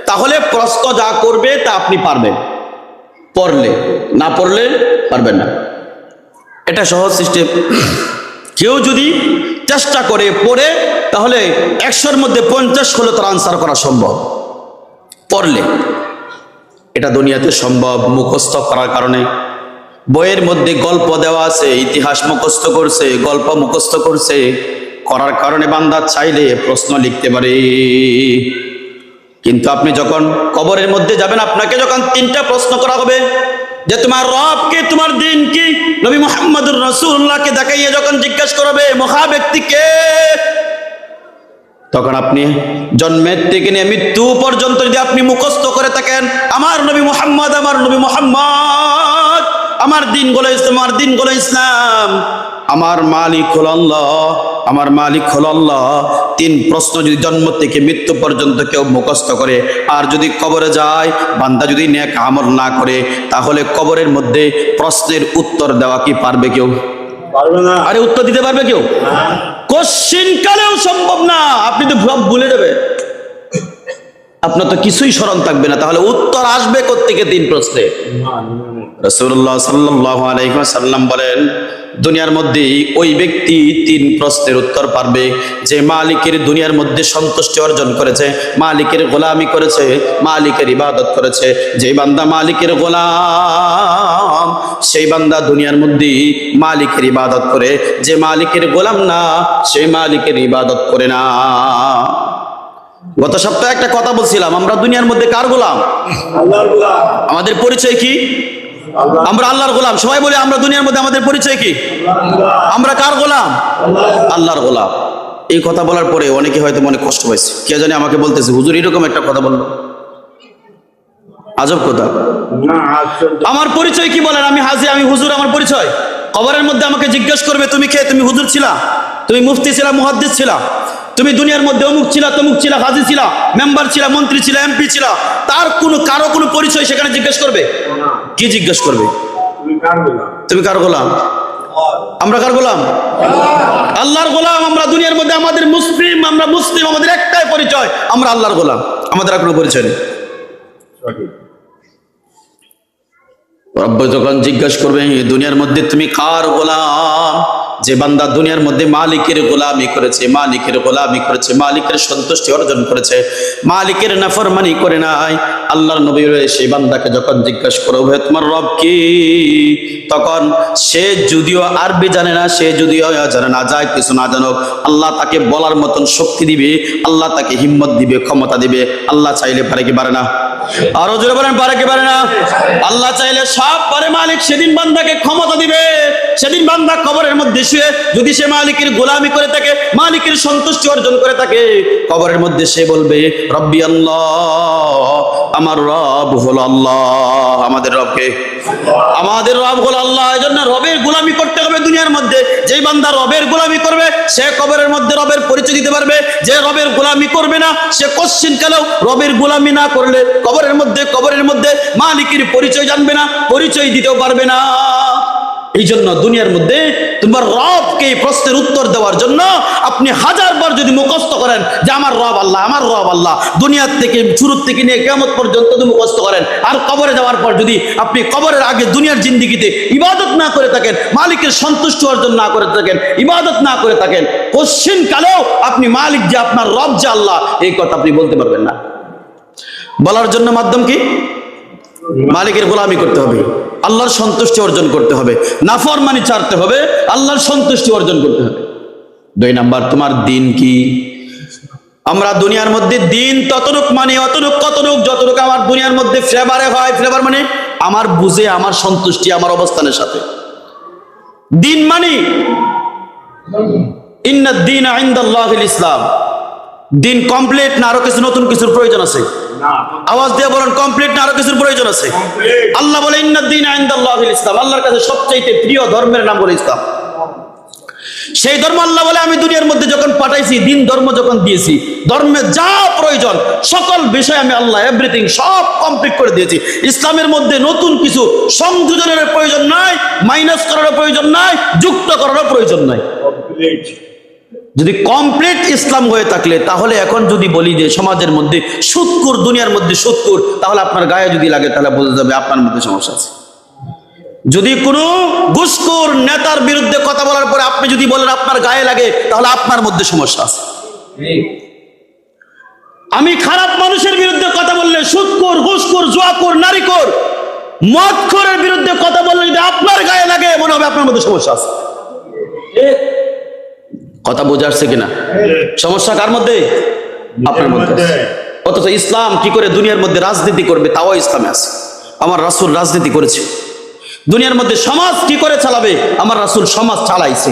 তাহলে প্রশ্ন যা করবে তা আপনি পারবেন, পড়লে। না পড়লে পারবেন না। এটা সহজ সিস্টেম। কেউ যদি চেষ্টা করে পড়ে তাহলে 100-র মধ্যে 50 হলে তার আনসার করা সম্ভব পড়লে। এটা দুনিয়াতে সম্ভব মুখস্থ করার কারণে। বইয়ের মধ্যে গল্প দেওয়া আছে, ইতিহাস মুখস্থ করছে, গল্প মুখস্থ করছে, করার কারণে বান্দা চাইলে প্রশ্ন লিখতে পারে। কিন্তু আপনি যখন কবরের মধ্যে যাবেন, আপনাকে যখন 3টা প্রশ্ন করা হবে যে তোমার রব কে, তোমার দিন কি, নবী মুহাম্মদুর রাসূলুল্লাহকে দেখাইয়ে যখন জিজ্ঞাসা করবে মহা ব্যক্তি কে, তখন আপনি জন্মের থেকে নিয়ে মৃত্যু পর্যন্ত যদি আপনি মুখস্থ করে থাকেন আমার নবী মুহাম্মদ, আমার নবী মুহাম্মদ, আমার দিন গুলো ইসলাম, আমার দিন গুলো ইসলাম, আমার মালিক হল আল্লাহ, আমার মালিক হল আল্লাহ, 3 প্রশ্ন যদি জন্ম থেকে মৃত্যু পর্যন্ত কেউ মুখস্থ করে আর যদি কবরে যায়, বান্দা যদি নেক আমল না করে, তাহলে কবরের মধ্যে প্রশ্নের উত্তর দেওয়া কি পারবে কেউ? পারবে না। আরে উত্তর দিতে পারবে কেউ? কোশ্চিন কালেও সম্ভব না। আপনি তো সব ভুলে যাবে, আপনার তো কিছুই স্মরণ থাকবে না, তাহলে উত্তর আসবে কোত্থেকে 3 প্রশ্নে? রাসূলুল্লাহ সাল্লাল্লাহু আলাইহি ওয়াসাল্লাম বলেন, দুনিয়ার মধ্যে ওই ব্যক্তি 3 প্রশ্নের উত্তর পারবে যে মালিকের দুনিয়ার মধ্যে সন্তুষ্টি অর্জন করেছে, মালিকের গোলামি করেছে, মালিকের ইবাদত করেছে। যে বান্দা মালিকের গোলাম, সেই বান্দা দুনিয়ার মধ্যে মালিকের ইবাদত করে। যে মালিকের গোলাম না, সে মালিকের ইবাদত করে না। গত সপ্তাহে একটা কথা বলছিলাম, আমরা দুনিয়ার মধ্যে কার গোলাম? আল্লাহর গোলাম। আমাদের পরিচয় কি? আমরা আল্লাহর গোলাম। সবাই বলে আমরা দুনিয়ার মধ্যে আমাদের পরিচয় কি? আমরা কার গোলাম? আল্লাহর গোলাম। এই কথা বলার পরে অনেকে হয়তো মনে কষ্ট হয়েছে, কে জানে আমাকে বলতেছে হুজুর এরকম একটা কথা বললো, আজব কথা। আমার পরিচয় কি বলেন? আমি হাজি, আমি হুজুর, আমার পরিচয়। কবরের মধ্যে আমাকে জিজ্ঞেস করবে তুমি কে? তুমি হুজুর ছিলা, তুমি মুফতি ছিলা, মুহাদ্দিস ছিলা, তুমি দুনিয়ার মধ্যে অমুক ছিলা, তমুক ছিলা, হাজি ছিলা, মেম্বার ছিলা, মন্ত্রী ছিলা, এমপি ছিলা, তার কারো কোনো পরিচয় সেখানে জিজ্ঞেস করবে? কি জিজ্ঞেস করবে? তুমি কার গোলাম? আমরা কার গোলাম? আল্লাহর গোলাম। আমরা দুনিয়ার মধ্যে আমাদের মুসলিম, আমরা মুসলিম, আমাদের একটাই পরিচয়, আমরা আল্লাহর গোলাম, আমাদের আর কোনো পরিচয় নেই। রব্ব যখন জিজ্ঞাসা করবে দুনিয়ার মধ্যে তুমি কার গোলাম, যে বান্দা দুনিয়ার মধ্যে মালিকের গোলামি করেছে, মালিকের গোলামি করেছে, মালিকের সন্তুষ্টি অর্জন করেছে, মালিকের নাফরমানি করে নাই, আল্লাহর নবী সেই বান্দাকে যখন জিজ্ঞাসা করবে তোমার রব কি, তখন সে যদিও আরবি জানে না, সে যদিও জানে না, যায় কিছু না জানুক, আল্লাহ তাকে বলার মতন শক্তি দিবে, আল্লাহ তাকে হিম্মত দিবে, ক্ষমতা দিবে। আল্লাহ চাইলে পারে কি পারে না? আরো জোরে বলেন, পারে কি পারে না? আল্লাহ চাইলে সব পারে। মালিক সেদিন বান্দাকে ক্ষমতা দিবে। সেদিন বান্দা কবরের মধ্যে শুয়ে যদি সে মালিকের গোলামি করে থাকে, মালিকের সন্তুষ্টি অর্জন করে থাকে, কবরের মধ্যে সে বলবে রব্বি আল্লাহ, আমার রব হলো আল্লাহ। আমাদের রবকে? আমাদের রব হলো আল্লাহ। এজন্য রবের গোলামি করতে হবে দুনিয়ার মধ্যে। যেই বান্দা রবের গোলামি করবে সে কবরের মধ্যে রবের পরিচয় দিতে পারবে। যে রবের গোলামি করবে না, সে কোশ্চিন কালেও রবের গোলামি না করলে কবরের মধ্যে মালিকের পরিচয় জানবে না, পরিচয় দিতেও পারবে না। এই জন্য দুনিয়ার মধ্যে তোমার রবকে প্রশ্নের উত্তর দেওয়ার জন্য আপনি 1000 বার যদি মুখস্থ করেন যে আমার রব আল্লাহ, আমার রব আল্লাহ, দুনিয়ার থেকে শুরু থেকে নিয়ে কিয়ামত পর্যন্ত যদি মুখস্থ করেন, আর কবরে যাওয়ার পর যদি আপনি কবরের আগে দুনিয়ার জিন্দেগিতে ইবাদত না করে থাকেন, মালিকের সন্তুষ্টি অর্জন না করে থাকেন, ইবাদত না করে থাকেন, কোশ্চিন কালেও আপনি মালিক যে আপনার রব যে আল্লাহ, এই কথা আপনি বলতে পারবেন না। বলার জন্য মাধ্যম কি? মালিকের গোলামি করতে হবে, আল্লাহর সন্তুষ্টি অর্জন করতে হবে, নাফরমানি ছাড়তে হবে, আল্লাহর সন্তুষ্টি অর্জন করতে হবে। 2 নাম্বার, তোমার দিন কি? আমরা দুনিয়ার মধ্যে দিন ততটুক মানে কতটুক যতটুক আমার দুনিয়ার মধ্যে ফ্লেভারে হয়। ফ্লেভার মানে আমার বুঝে, আমার সন্তুষ্টি, আমার অবস্থানের সাথে। দিন মানে ইন্নাদ দীনা ইনদাল্লাহিল ইসলাম। দিন কমপ্লিট না আরো কিছু নতুন কিছুর প্রয়োজন আছে? আওয়াজ দিয়ে বলেন, কমপ্লিট না আরো কিছুর প্রয়োজন আছে? আল্লাহ বলে ইন্নাদ দীনা ইনদাল্লাহিল ইসলাম। আল্লাহর কাছে সবচেয়ে প্রিয় ধর্মের নাম হলো ইসলাম। সেই ধর্ম আল্লাহ বলে আমি দুনিয়ার মধ্যে যখন পাঠাইছি, দিন ধর্ম যখন দিয়েছি, ধর্মের যা প্রয়োজন সকল বিষয় আমি আল্লাহ এভরিথিং সব কমপ্লিট করে দিয়েছি। ইসলামের মধ্যে নতুন কিছু সংযোজনের প্রয়োজন নাই, মাইনাস করার প্রয়োজন নাই, যুক্ত করার প্রয়োজন নাই। যদি কমপ্লিট ইসলাম হয়ে থাকলে, তাহলে এখন যদি বলি যে সমাজের মধ্যে সুদখোর, দুনিয়ার মধ্যে সুদখোর, তাহলে আপনার গায়ে যদি লাগে তাহলে বোঝা যাবে আপনার মধ্যে সমস্যা আছে। যদি কোনো ঘুষখোর নেতার বিরুদ্ধে কথা বলার পরে আপনি যদি বলেন আপনার গায়ে লাগে, তাহলে আপনার মধ্যে সমস্যা আছে। আমি খারাপ মানুষের বিরুদ্ধে কথা বললে, সুদখোর, ঘুষখোর, জুয়াখোর, নারীখোর, মদখোরের বিরুদ্ধে কথা বললে যদি আপনার গায়ে লাগে, মনে হবে আপনার মধ্যে সমস্যা আছে। কথা বোঝা আসছে কিনা? সমস্যা কার মধ্যে? আপনার মধ্যে। অথচ ইসলাম কি করে দুনিয়ার মধ্যে রাজনীতি করবে, তাও ইসলামে আছে। আমার রাসূল রাজনীতি করেছে। দুনিয়ার মধ্যে সমাজ কি করে চালাবে, আমার রাসূল সমাজ চালাইছে।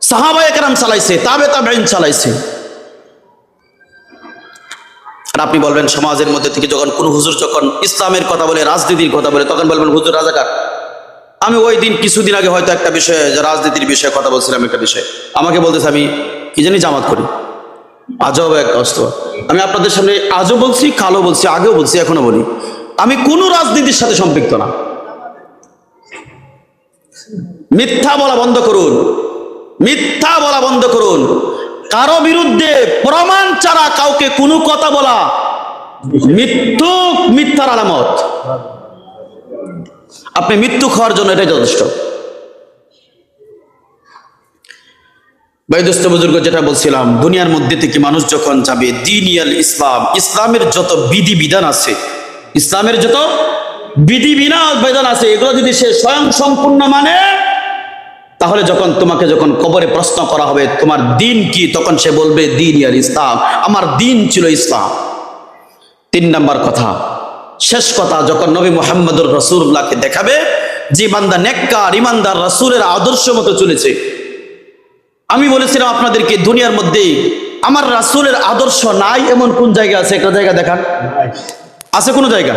সাহাবায়ে কেরাম চালাইছে, তাবে তাবেঈন চালাইছে। আর আপনি বলবেন সমাজের মধ্যে থেকে যখন কোন হুজুর যখন ইসলামের কথা বলে, রাজনীতির কথা বলে, তখন বলবেন হুজুর রাজাকার। আমি ওই দিন কিছুদিন আগে হয়তো একটা বিষয়ে, রাজনীতির বিষয়ে কথা বলছিলাম, একটা বিষয় আমাকে বলতেছে আমি কি জানি জামাত করি। আজব এক কষ্ট। আমি আপনাদের সামনে আজও বলছি, কালো বলছি, আগেও বলছি, এখনো বলি, আমি কোন রাজনীতির সাথে সম্পৃক্ত না। মিথ্যা বলা বন্ধ করুন, মিথ্যা বলা বন্ধ করুন। কারো বিরুদ্ধে প্রমাণ ছাড়া কাউকে কোনো কথা বলা মিথ্যার আলামত। আপনি মৃত্যু খাওয়ার জন্য এটাই যথেষ্ট। ভাই দোস্ত বুজুর্গ, যেটা বলছিলাম, দুনিয়ার মধ্যে থেকে মানুষ যখন যাবে দ্বীনিয়াল ইসলাম, ইসলামের যত বিধিবিধান আছে, ইসলামের যত বিধিবিধান আছে, এগুলো যদি সে স্বয়ং সম্পূর্ণ মানে, তাহলে যখন যখন কবরে প্রশ্ন করা হবে তোমার দিন কি, তখন সে বলবে দ্বীনিয়াল ইসলাম, আমার দিন ছিল ইসলাম। 3 নাম্বার কথা, শেষ কথা, যখন নবী মুহাম্মদুর রাসূলুল্লাহকে দেখাবে যে বান্দা নেককার ইমানদার রাসূলের আদর্শ মতো চলেছে। আমি বলেছিলাম আপনাদেরকে, দুনিয়ার মধ্যে আমার রাসূলের আদর্শ নাই এমন কোন জায়গা আছে? একটা জায়গা দেখান, আছে কোনো জায়গা?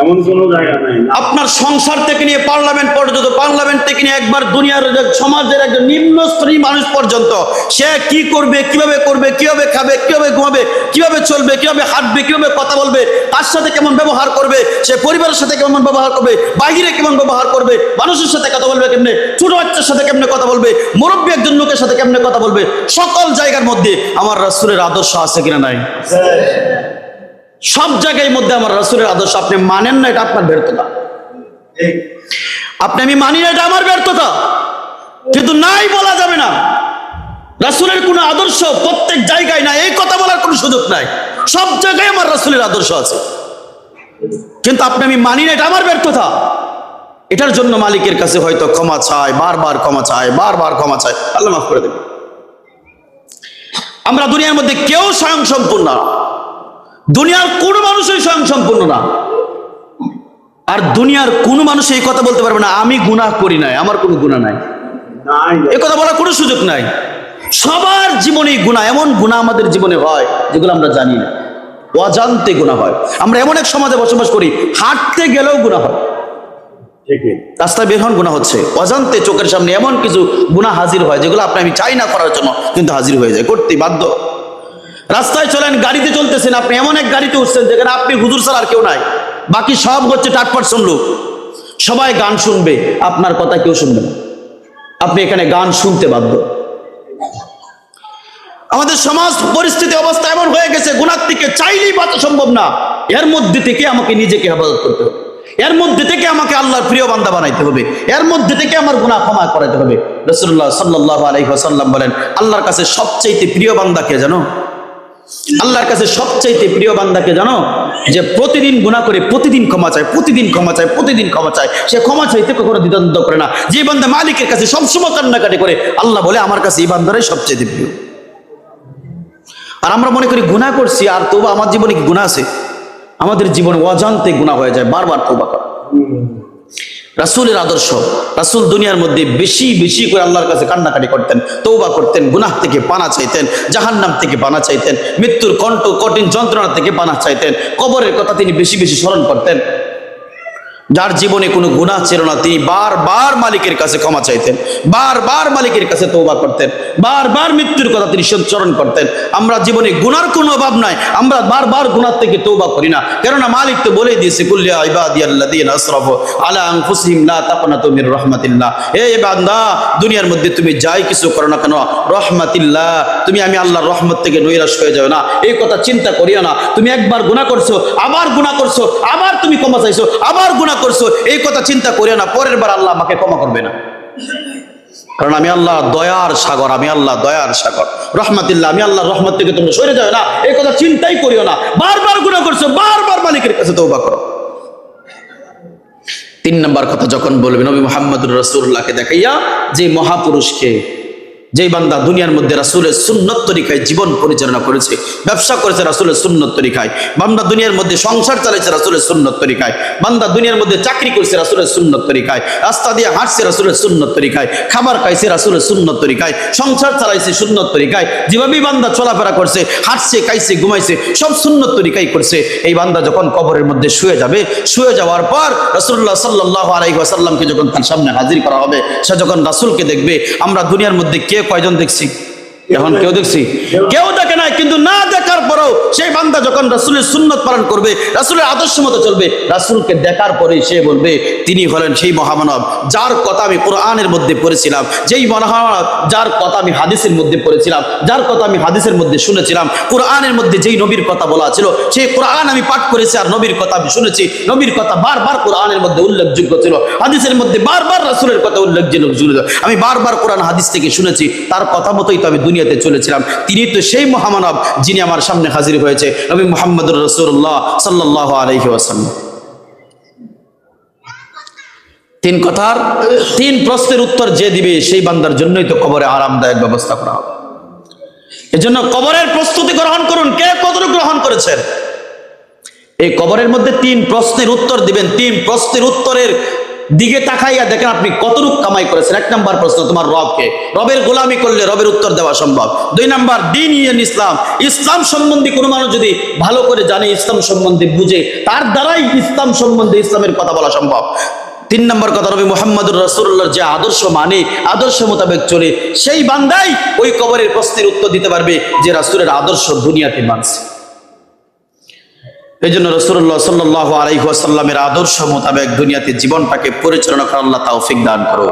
এমন কোনো জায়গা নাই। আপনার সংসার থেকে নিয়ে পার্লামেন্ট পর্যন্ত, পার্লামেন্ট থেকে নিয়ে একবার দুনিয়ার সমাজের একজন নিম্ন শ্রেণী মানুষ পর্যন্ত, সে কি করবে, কিভাবে করবে, কিভাবে খাবে, কিভাবে ঘুমাবে, কিভাবে চলবে, কিভাবে হাঁটবে, কিভাবে কথা বলবে, কার সাথে কেমন ব্যবহার করবে, সে পরিবারের সাথে কেমন ব্যবহার করবে, বাহিরে কেমন ব্যবহার করবে, মানুষের সাথে কথা বলবে কেমনে, ছোট বাচ্চার সাথে কেমনে কথা বলবে, মুরব্বী একজন লোকের সাথে কেমনে কথা বলবে, সকল জায়গার মধ্যে আমার রাসূলের আদর্শ আছে কিনা? নাই। সব জায়গার মধ্যে আমার রাসূলের আদর্শ। আপনি মানেন না, এটা আপনার ব্যর্থতা। আপনি আমি মানি না, এটা আমার ব্যর্থতা। কিন্তু নাই বলা যাবে না, রাসূলের কোন আদর্শ প্রত্যেক জায়গায় নাই, এই কথা বলার কোনো সুযোগ নাই। সব জায়গায় আমার রাসূলের আদর্শ আছে, কিন্তু আপনি আমি মানি না, এটা আমার ব্যর্থতা। এটার জন্য মালিকের কাছে হয়তো ক্ষমা চাই, বারবার ক্ষমা চাই, বারবার ক্ষমা চাই, আল্লাহ মাফ করে দেবে। আমরা দুনিয়ার মধ্যে কেউ স্বয়ং সম্পূর্ণ না, দুনিয়ার কোন মানুষই স্বয়ং সম্পূর্ণ না। আর দুনিয়ার কোন মানুষ এই কথা বলতে পারবে না আমি গুনাহ করি নাই, আমার কোনো গুনাহ নাই, এই কথা বলার কোনো সুযোগ নাই। সবার জীবনে গুনাহ, এমন গুনাহ আমাদের জীবনে হয় যেগুলো আমরা জানি না, অজান্তে গুনাহ হয়। আমরা এমন এক সমাজে বসবাস করি, হাঁটতে গেলেও গুনাহ হয়, রাস্তায় বের হন গুনাহ হচ্ছে, অজান্তে চোখের সামনে এমন কিছু গুনাহ হাজির হয় যেগুলো আপনি আমি চাই না করার জন্য, কিন্তু হাজির হয়ে যায়, করতে বাধ্য। রাস্তায় চলেন, গাড়িতে চলতেছেন, আপনি এমন এক গাড়িতে উঠছেন যেখানে আপনি হুজুর ছাড়া আর কেউ নাই, বাকি সব হচ্ছে 8% লোক, সবাই গান শুনবে, আপনার কথা কেউ শুনবে না, আপনি এখানে গান শুনতে বাধ্য। আমাদের সমাজ পরিস্থিতি অবস্থা এমন হয়ে গেছে, গুনাহ থেকে চাইলেই বাঁচা সম্ভব না। এর মধ্যে থেকে আমাকে নিজেকে হেফাজত করতে হবে, এর মধ্যে থেকে আমাকে আল্লাহর প্রিয় বান্দা বানাইতে হবে, এর মধ্যে থেকে আমার গুনাহ ক্ষমা করাতে হবে। রাসূলুল্লাহ সাল্লাল্লাহু আলাইহি ওয়াসাল্লাম বলেন, আল্লাহর কাছে সবচেয়ে প্রিয় বান্দা কে জানো? আল্লাহর কাছে সবচেয়ে প্রিয় বান্দাকে জানো? যে প্রতিদিন গুনাহ করে, প্রতিদিন ক্ষমা চায়, প্রতিদিন ক্ষমা চায়, প্রতিদিন ক্ষমা চায়, সে ক্ষমা চাইতে কখনো দ্বিধাদ্বন্দ্ব করে না। যে বান্দা মালিকের কাছে সবসময় কান্নাকাটি করে, আল্লাহ বলে আমার কাছে এই বান্দারাই সবচেয়ে প্রিয়। আর আমরা মনে করি গুনাহ করছি, আর তওবা, আমার জীবনে কি গুনাহ আছে? আমাদের জীবনে অজান্তে গুনাহ হয়ে যায়, বারবার তওবা করা। রাসূলের আদর্শ, রাসূল দুনিয়ার মধ্যে বেশি বেশি করে আল্লাহর কাছে কান্নাকাটি করতেন, তওবা করতেন, গুনাহ থেকে পানা চাইতেন, জাহান্নাম থেকে পানা চাইতেন, মৃত্যুর কঠিন যন্ত্রণা থেকে পানা চাইতেন, কবরের কথা তিনি বেশি বেশি স্মরণ করতেন। যার জীবনে কোনো গুনাহ ছিল না, তিনি বারবার মালিকের কাছে ক্ষমা চাইতেন, বারবার মালিকের কাছে তওবা করতেন, বারবার মৃত্যুর কথা তিনি স্মরণ করতেন। আমরা জীবনে গুনার কোনো অভাব নাই, আমরা বারবার গুনাহ থেকে তওবা করি না, কেননা মালিক তো বলেই দিয়েছে, কুল ইয়া ইবাদিয়াল্লাযীনা আসরাফু আলা আনফুসিহিম লা তাকনাতু মির রাহমাতিল্লাহ। এই বান্দা, দুনিয়ার মধ্যে তুমি যাই কিছু করো না কেন, রাহমাতিল্লাহ, তুমি আমি আল্লাহর রহমত থেকে নৈরাশ হয়ে যাও না, এই কথা চিন্তা করিও না। তুমি একবার গুনাহ করছো, আবার গুনাহ করছো, আবার তুমি ক্ষমা চাইছো, আবার গুনাহ করছো, এই কথা চিন্তা করিও না পরের বার আল্লাহ আমাকে ক্ষমা করবে না, কারণ আমি আল্লাহ দয়ার সাগর, আমি আল্লাহ দয়ার সাগর, রহমাতিল্লাহ, আমি আল্লাহর রহমত থেকে তোমরা সরে যাও না, এই কথা চিন্তাই করিও না। বারবার গুনাহ করছো, বারবার মালিকের কাছে তওবা করো। 3 নাম্বার কথা যখন বলবে, নবী মুহাম্মদুর রাসূলুল্লাহকে দেখাইয়া যে মহাপুরুষকে, যেই বান্দা দুনিয়ার মধ্যে রাসূলের সুন্নত তরিকায় জীবন পরিচালনা করেছে, ব্যবসা করেছে রাসূলের সুন্নত তরিকায়, বান্দা দুনিয়ার মধ্যে সংসার চালাইছে রাসূলের সুন্নত তরিকায়, বান্দা দুনিয়ার মধ্যে চাকরি করছে রাসূলের সুন্নত তরিকায়, রাস্তা দিয়ে হাঁটছে রাসূলের সুন্নত তরিকায়, খাবার খাইছে রাসূলের সুন্নত তরিকায়, সংসার চালাইছে সুন্নত তরিকায়, যেভাবে বান্দা চলাফেরা করছে, হাঁটছে, খাইছে, ঘুমাইছে, সব সুন্নত তরিকায় করছে। এই বান্দা যখন কবরের মধ্যে শুয়ে যাবে, শুয়ে যাওয়ার পর রাসূলুল্লাহ সাল্লাল্লাহু আলাইহি ওয়াসাল্লামকে যখন তার সামনে হাজির করা হবে, সে যখন রাসূলকে দেখবে, আমরা দুনিয়ার মধ্যে কে কয়জন দেখছি? এখন কেউ দেখছি? কেউ দেখে নাই। কিন্তু না দেখার পরেও সেই বান্দা যখন রাসূলের সুন্নত পালন করবে, রাসূলের আদর্শ মতো চলবে, রাসূলকে দেখার পরে সে বলবে তিনি হলেন সেই মহামানব যার কথা আমি কোরআনের মধ্যে পড়েছিলাম, যেই মহামানব যার কথা আমি হাদিসের মধ্যে পড়েছিলাম, যার কথা আমি হাদিসের মধ্যে শুনেছিলাম। কোরআনের মধ্যে যেই নবীর কথা বলা ছিল, সেই কোরআন আমি পাঠ করেছি আর নবীর কথা আমি শুনেছি। নবীর কথা বারবার কোরআনের মধ্যে উল্লেখযোগ্য ছিল, হাদিসের মধ্যে বারবার রাসূলের কথা উল্লেখযোগ্য ছিল। আমি বারবার কোরআন হাদিস থেকে শুনেছি, তার কথা মতোই তো আমি দুনিয়াতে চলেছিলাম। তিনি তো সেই মহামানব যিনি আমার সামনে হাজির হয়েছে, নবী মুহাম্মদুর রাসূলুল্লাহ সাল্লাল্লাহু আলাইহি ওয়াসাল্লাম। তিন কথার তিন প্রশ্নের উত্তর যে দিবে সেই বান্দার জন্যই তো কবরে আরামদায়ক ব্যবস্থা করা হবে। এজন্য কবরের প্রস্তুতি গ্রহণ করুন। কে কতটুকু গ্রহণ করেছেন? এই কবরের মধ্যে তিন প্রশ্নের উত্তর দিবেন। তিন প্রশ্নের উত্তরের দিকে তাকাইয়া দেখেন আপনি কতটুকু কামাই করেছেন। এক নাম্বার প্রশ্ন, তোমার রবকে, রবের গোলামি করলে রবের উত্তর দেওয়া সম্ভব। দুই নাম্বার, দ্বীন ইসলাম, ইসলাম সম্বন্ধে কোনো মানুষ যদি ভালো করে জানে, ইসলাম সম্বন্ধে বুঝে, তার দ্বারাই ইসলাম সম্বন্ধে ইসলামের কথা বলা সম্ভব। তিন নম্বর কথা, নবী মুহাম্মদুর রাসূলুল্লাহর যে আদর্শ মানে, আদর্শ মোতাবেক চলে, সেই বান্দাই ওই কবরের প্রশ্নের উত্তর দিতে পারবে যে রাসূলের আদর্শ দুনিয়াতে মানছে। এই জন্য রাসূলুল্লাহ সাল্লাল্লাহু আলাইহি ওয়াসাল্লামের আদর্শ মোতাবেক দুনিয়াতে জীবনটাকে পরিচালনা করার আল্লাহ তৌফিক দান করো।